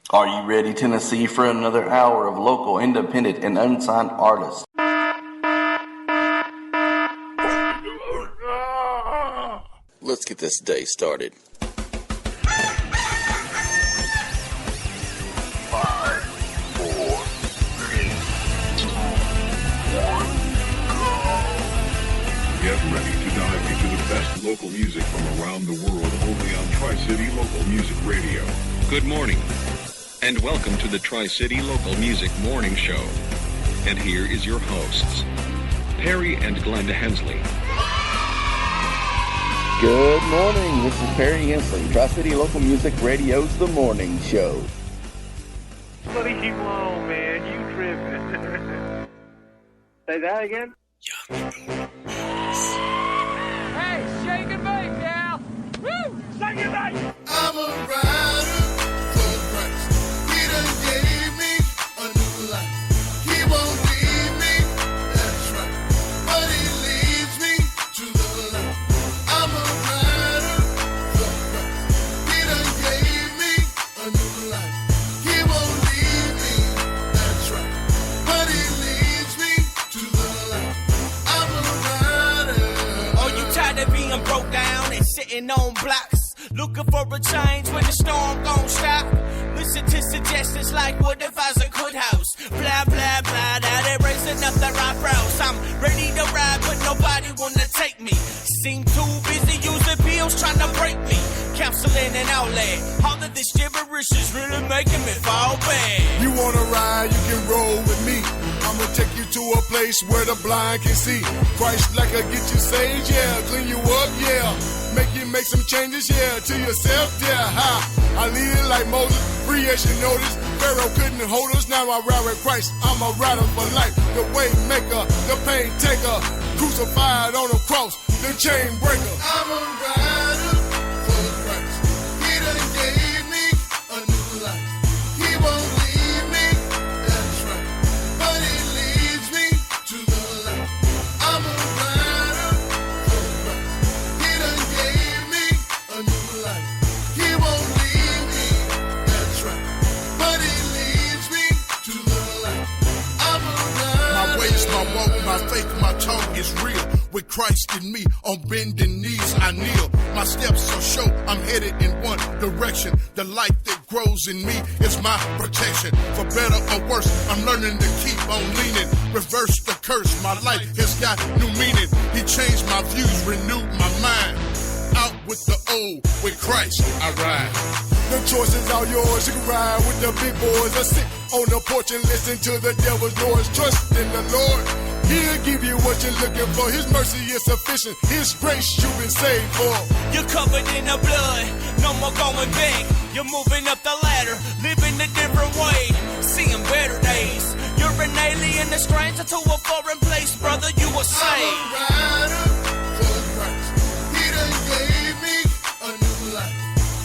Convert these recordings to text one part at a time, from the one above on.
Are you ready, Tennessee, for another hour of local, independent, and unsigned artists? Let's get this day started. 5, 4, 3, 2, 1, go. Get ready to dive into the best local music from around the world only on Tri-City Local Music Radio. Good morning, and welcome to the Tri-City Local Music Morning Show. And here is your hosts, Perry and Glenda Hensley. Good morning, this is Perry Hensley, Tri-City Local Music Radio's The Morning Show. Leave you alone, man. You tripping. Say that again? Hey, shake and bake now. Woo! Shake and bake. I'm a rider for Christ. He done gave me a new life. He won't leave me, that's right. But he leads me to the light. I'm a rider for Christ. He done gave me a new life. He won't leave me, that's right. But he leads me to the light. I'm a rider. Oh, you tired of being broke down and sitting on blocks? Looking for a change when the storm gon' stop. Listen to suggestions like, what if I was a good house? Blah, blah, blah, now they're raising up their eyebrows. I'm ready to ride, but nobody wanna take me. Seem too busy using pills trying to break me. Counseling and outlet, all of this gibberish is really making me fall back. You wanna ride, you can roll with me. I'ma take you to a place where the blind can see. Christ like a get you saved, yeah. Clean you up, yeah. Make you make some changes, yeah. To yourself, yeah. Ha. I lead it like Moses, creation notice. Pharaoh couldn't hold us, now I ride with Christ. I'm a rider for life, the way maker, the pain taker. Crucified on a cross, the chain breaker. I'm a rider for Christ. He done gave me a new life. He won't leave me, that's right. But he leads me to the light. I'm a rider for Christ. He done gave me a new life. He won't leave me, that's right. But he leads me to the light. I'm a rider. My ways, my walk, my faith, my talk is real. With Christ in me, on bending knees I kneel. My steps are sure I'm headed in one direction. The light that grows in me is my protection. For better or worse, I'm learning to keep on leaning. Reverse the curse, my life has got new meaning. He changed my views, renewed my mind. Out with the old, with Christ I ride. The choice is all yours, you can ride with the big boys. I sit on the porch and listen to the devil's noise. Trust in the Lord, He'll give you what you're looking for. His mercy is sufficient, His grace you've been saved for. You're covered in the blood, no more going back. You're moving up the ladder, living a different way, seeing better days. You're an alien, a stranger to a foreign place, brother, you were saved. I'm a rider for Christ. He done gave me a new life.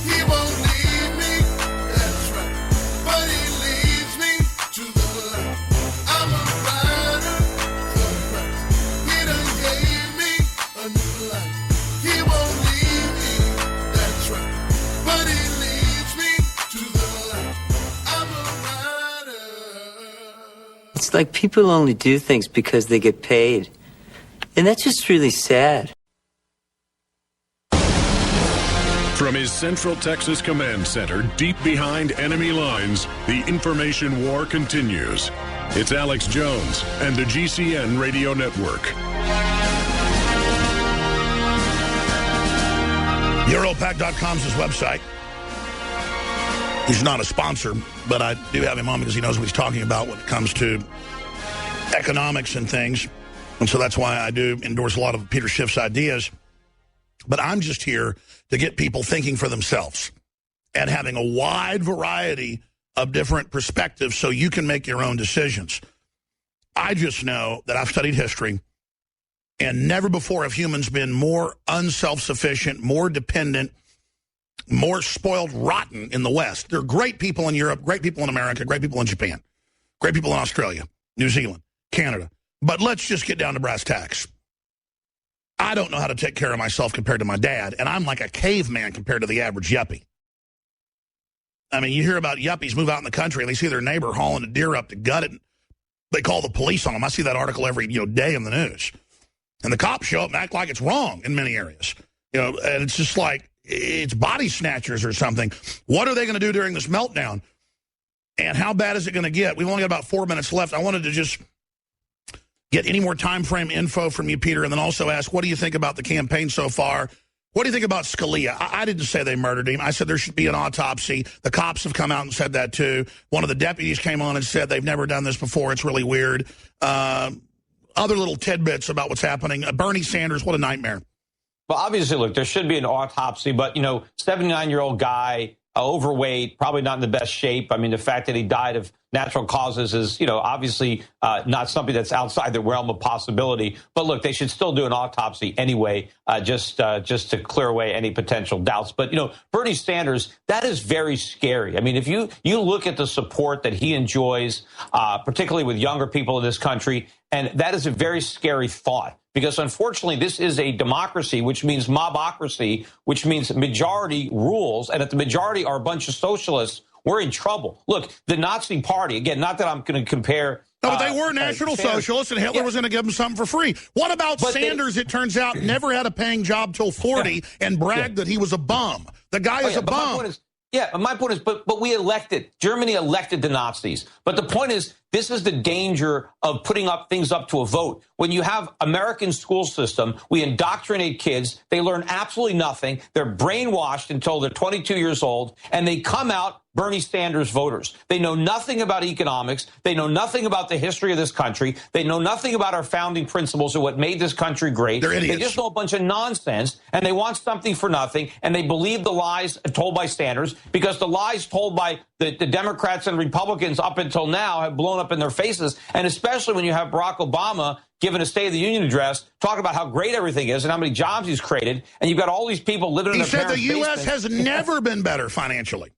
He won't leave me, that's right. But he leads me to the light. I'm a rider for Christ. He done gave me a new life. He won't leave me, that's right. But he leads me to the light. I'm a rider. It's like people only do things because they get paid. And that's just really sad. From his Central Texas Command Center, deep behind enemy lines, the information war continues. It's Alex Jones and the GCN Radio Network. EuroPack.com's his website. He's not a sponsor, but I do have him on because he knows what he's talking about when it comes to economics and things. And so that's why I do endorse a lot of Peter Schiff's ideas. But I'm just here to get people thinking for themselves and having a wide variety of different perspectives so you can make your own decisions. I just know that I've studied history, and never before have humans been more unself-sufficient, more dependent, more spoiled rotten in the West. There are great people in Europe, great people in America, great people in Japan, great people in Australia, New Zealand, Canada. But let's just get down to brass tacks. I don't know how to take care of myself compared to my dad, and I'm like a caveman compared to the average yuppie. I mean, you hear about yuppies move out in the country and they see their neighbor hauling a deer up to gut it. They call the police on them. I see that article every day in the news. And the cops show up and act like it's wrong in many areas. And it's just like it's body snatchers or something. What are they going to do during this meltdown? And how bad is it going to get? We've only got about 4 minutes left. I wanted to just get any more time frame info from you, Peter, and then also ask, what do you think about the campaign so far? What do you think about Scalia? I didn't say they murdered him. I said there should be an autopsy. The cops have come out and said that, too. One of the deputies came on and said they've never done this before. It's really weird. Other little tidbits about what's happening. Bernie Sanders, what a nightmare. Well, obviously, look, there should be an autopsy, but, 79-year-old guy, overweight, probably not in the best shape. I mean, the fact that he died of natural causes is, obviously not something that's outside the realm of possibility. But look, they should still do an autopsy anyway, just to clear away any potential doubts. But, Bernie Sanders, that is very scary. I mean, if you look at the support that he enjoys, particularly with younger people in this country, and that is a very scary thought. Because unfortunately, this is a democracy, which means mobocracy, which means majority rules. And if the majority are a bunch of socialists, we're in trouble. Look, the Nazi Party, again, not that I'm going to compare. No, but they were National Socialists, and Hitler was going to give them something for free. What about Sanders, it turns out, never had a paying job till 40 and bragged that he was a bum? The guy is a bum. My point is, but we elected, Germany elected the Nazis. But the point is, this is the danger of putting things up to a vote. When you have American school system, we indoctrinate kids. They learn absolutely nothing. They're brainwashed until they're 22 years old, and they come out Bernie Sanders voters. They know nothing about economics. They know nothing about the history of this country. They know nothing about our founding principles or what made this country great. They're idiots. They just know a bunch of nonsense, and they want something for nothing, and they believe the lies told by Sanders, because the lies told by the Democrats and Republicans up until now have blown up in their faces, and especially when you have Barack Obama giving a State of the Union address, talking about how great everything is and how many jobs he's created, and you've got all these people living in their parents' basements. He said the U.S. has never been better financially.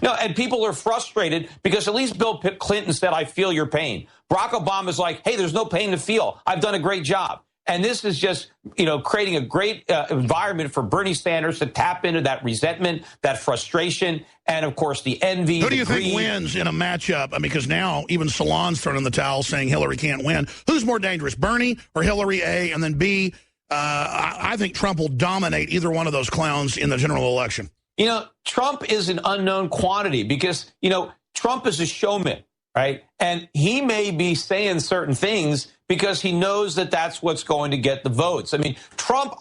No, and people are frustrated because at least Bill Clinton said, I feel your pain. Barack Obama's like, hey, there's no pain to feel. I've done a great job. And this is just, creating a great environment for Bernie Sanders to tap into that resentment, that frustration, and, of course, the envy. Who do you think wins in a matchup? I mean, because now even Salon's thrown in the towel saying Hillary can't win. Who's more dangerous, Bernie or Hillary, A? And then B, I think Trump will dominate either one of those clowns in the general election. Trump is an unknown quantity because, Trump is a showman, right? And he may be saying certain things because he knows that that's what's going to get the votes. I mean, Trump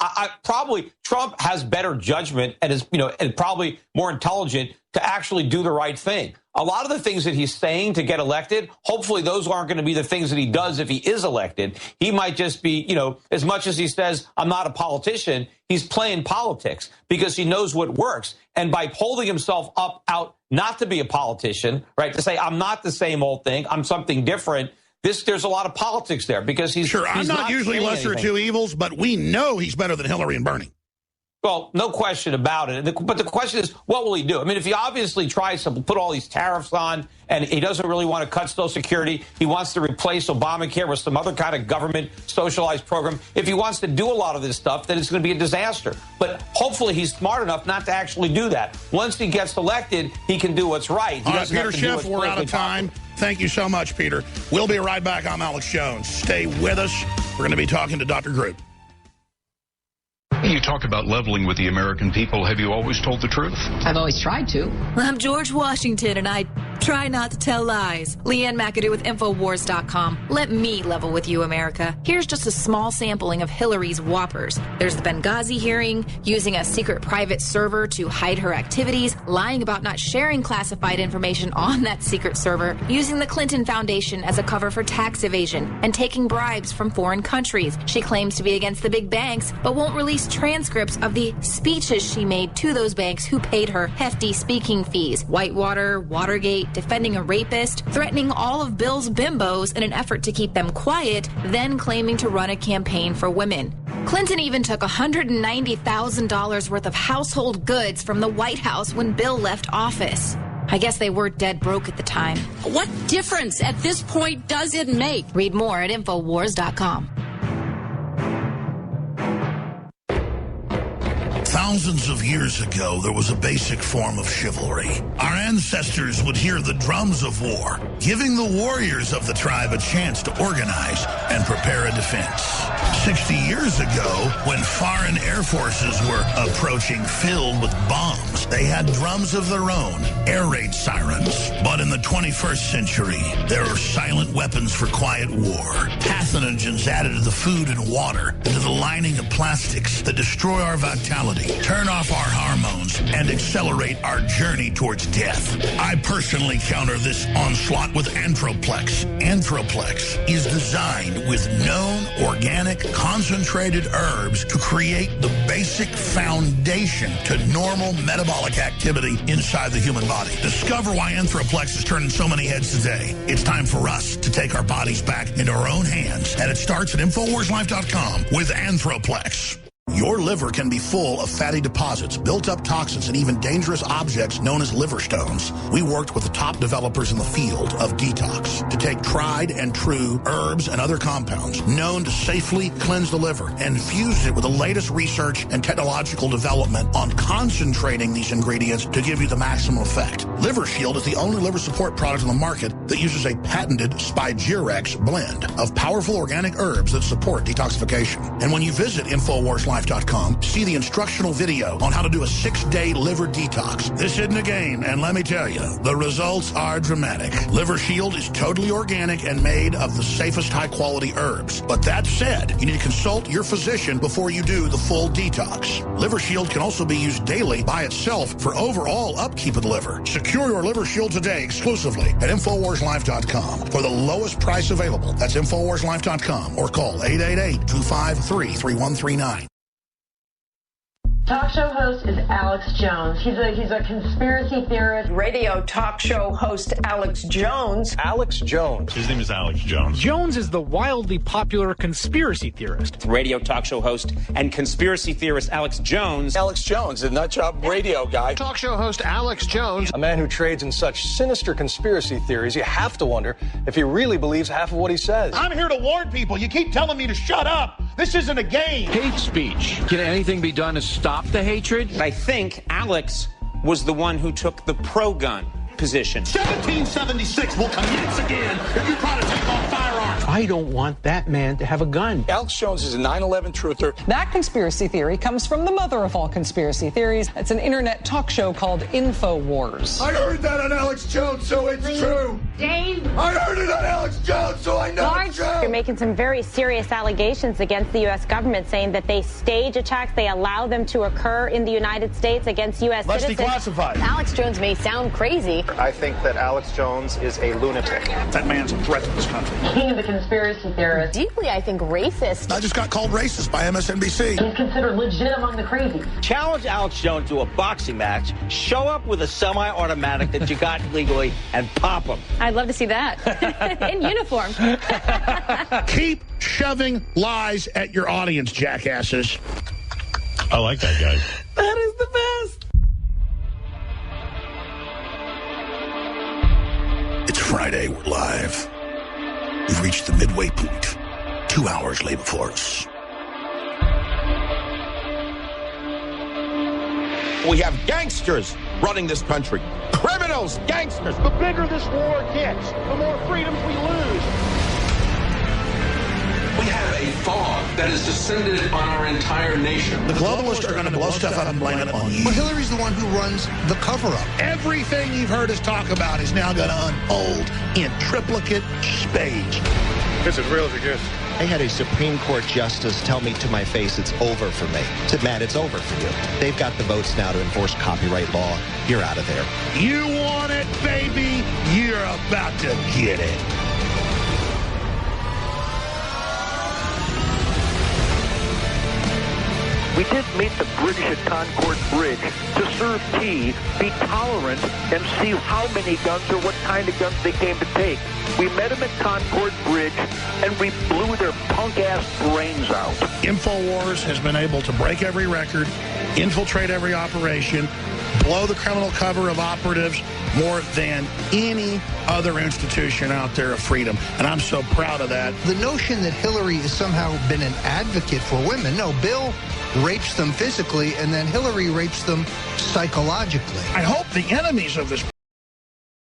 has better judgment and is, and probably more intelligent to actually do the right thing. A lot of the things that he's saying to get elected, hopefully those aren't going to be the things that he does if he is elected. He might just be, as much as he says, I'm not a politician, he's playing politics because he knows what works. And by holding himself out not to be a politician, right, to say, I'm not the same old thing, I'm something different, there's a lot of politics there because he's I'm not usually lesser of two evils, but we know he's better than Hillary and Bernie. Well, no question about it. But the question is, what will he do? I mean, if he obviously tries to put all these tariffs on and he doesn't really want to cut Social Security, he wants to replace Obamacare with some other kind of government socialized program. If he wants to do a lot of this stuff, then it's going to be a disaster. But hopefully he's smart enough not to actually do that. Once he gets elected, he can do what's right. All right, Peter Schiff, we're out of time. Thank you so much, Peter. We'll be right back. I'm Alex Jones. Stay with us. We're going to be talking to Dr. Group. You talk about leveling with the American people. Have you always told the truth? I've always tried to. I'm George Washington, and I try not to tell lies. Leanne McAdoo with Infowars.com. Let me level with you, America. Here's just a small sampling of Hillary's whoppers. There's the Benghazi hearing, using a secret private server to hide her activities, lying about not sharing classified information on that secret server, using the Clinton Foundation as a cover for tax evasion, and taking bribes from foreign countries. She claims to be against the big banks, but won't release transcripts of the speeches she made to those banks who paid her hefty speaking fees. Whitewater, Watergate, defending a rapist, threatening all of Bill's bimbos in an effort to keep them quiet, then claiming to run a campaign for women. Clinton even took $190,000 worth of household goods from the White House when Bill left office. I guess they were dead broke at the time. What difference at this point does it make? Read more at Infowars.com. Thousands of years ago, there was a basic form of chivalry. Our ancestors would hear the drums of war, giving the warriors of the tribe a chance to organize and prepare a defense. 60 years ago, when foreign air forces were approaching filled with bombs, they had drums of their own, air raid sirens. But in the 21st century, there are silent weapons for quiet war. Pathogens added to the food and water, into the lining of plastics that destroy our vitality, turn off our hormones, and accelerate our journey towards death. I personally counter this onslaught with Anthroplex. Anthroplex is designed with known organic concentrated herbs to create the basic foundation to normal metabolic activity inside the human body. Discover why Anthroplex is turning so many heads today. It's time for us to take our bodies back into our own hands, and it starts at InfoWarsLife.com with Anthroplex. Your liver can be full of fatty deposits, built-up toxins, and even dangerous objects known as liver stones. We worked with the top developers in the field of detox to take tried and true herbs and other compounds known to safely cleanse the liver and fused it with the latest research and technological development on concentrating these ingredients to give you the maximum effect. Liver Shield is the only liver support product on the market that uses a patented Spigirex blend of powerful organic herbs that support detoxification. And when you visit InfoWarsLife.com, see the instructional video on how to do a 6-day liver detox. This isn't a game, and let me tell you, the results are dramatic. Liver Shield is totally organic and made of the safest high-quality herbs. But that said, you need to consult your physician before you do the full detox. Liver Shield can also be used daily by itself for overall upkeep of the liver. Secure your Liver Shield today exclusively at InfoWarsLife.com for the lowest price available. That's InfoWarsLife.com or call 888-253-3139. Talk show host is Alex Jones. He's a conspiracy theorist. Radio talk show host Alex Jones. Alex Jones. His name is Alex Jones. Jones is the wildly popular conspiracy theorist. Radio talk show host and conspiracy theorist Alex Jones. Alex Jones, the nutjob radio guy. Talk show host Alex Jones. A man who trades in such sinister conspiracy theories, you have to wonder if he really believes half of what he says. I'm here to warn people. You keep telling me to shut up. This isn't a game. Hate speech. Can anything be done to stop the hatred? I think Alex was the one who took the pro-gun position. 1776 will commence again if you try to take off firearms. I don't want that man to have a gun. Alex Jones is a 9/11 truther. That conspiracy theory comes from the mother of all conspiracy theories. It's an internet talk show called InfoWars. I heard that on Alex Jones, so it's true. Dave. I heard it on Alex Jones, so I know it's true. You're making some very serious allegations against the U.S. government, saying that they stage attacks, they allow them to occur in the United States against U.S. citizens. Let's declassify. Alex Jones may sound crazy. I think that Alex Jones is a lunatic. That man's a threat to this country. King of the conspiracy theorist. Deeply, I think, racist. I just got called racist by MSNBC. He's considered legit among the crazies. Challenge Alex Jones to a boxing match, show up with a semi-automatic that you got legally, and pop him. I'd love to see that. In uniform. Keep shoving lies at your audience, jackasses. I like that guy. That is the best. It's Friday. We're live. We've reached the midway point. 2 hours lay before us. We have gangsters running this country. Criminals, gangsters. The bigger this war gets, the more freedoms we lose. We have a fog that has descended on our entire nation. The globalists are going to blow stuff up and blame it on you. But Hillary's the one who runs the cover-up. Everything you've heard us talk about is now going to unfold in triplicate spades. It's as real as it gets. I had a Supreme Court justice tell me to my face, it's over for me. I said, Matt, it's over for you. They've got the votes now to enforce copyright law. You're out of there. You want it, baby? You're about to get it. We did meet the British at Concord Bridge to serve tea, be tolerant, and see how many guns or what kind of guns they came to take. We met them at Concord Bridge, and we blew their punk-ass brains out. InfoWars has been able to break every record, infiltrate every operation, blow the criminal cover of operatives more than any other institution out there of freedom. And I'm so proud of that. The notion that Hillary has somehow been an advocate for women. No, Bill rapes them physically, and then Hillary rapes them psychologically. I hope the enemies of this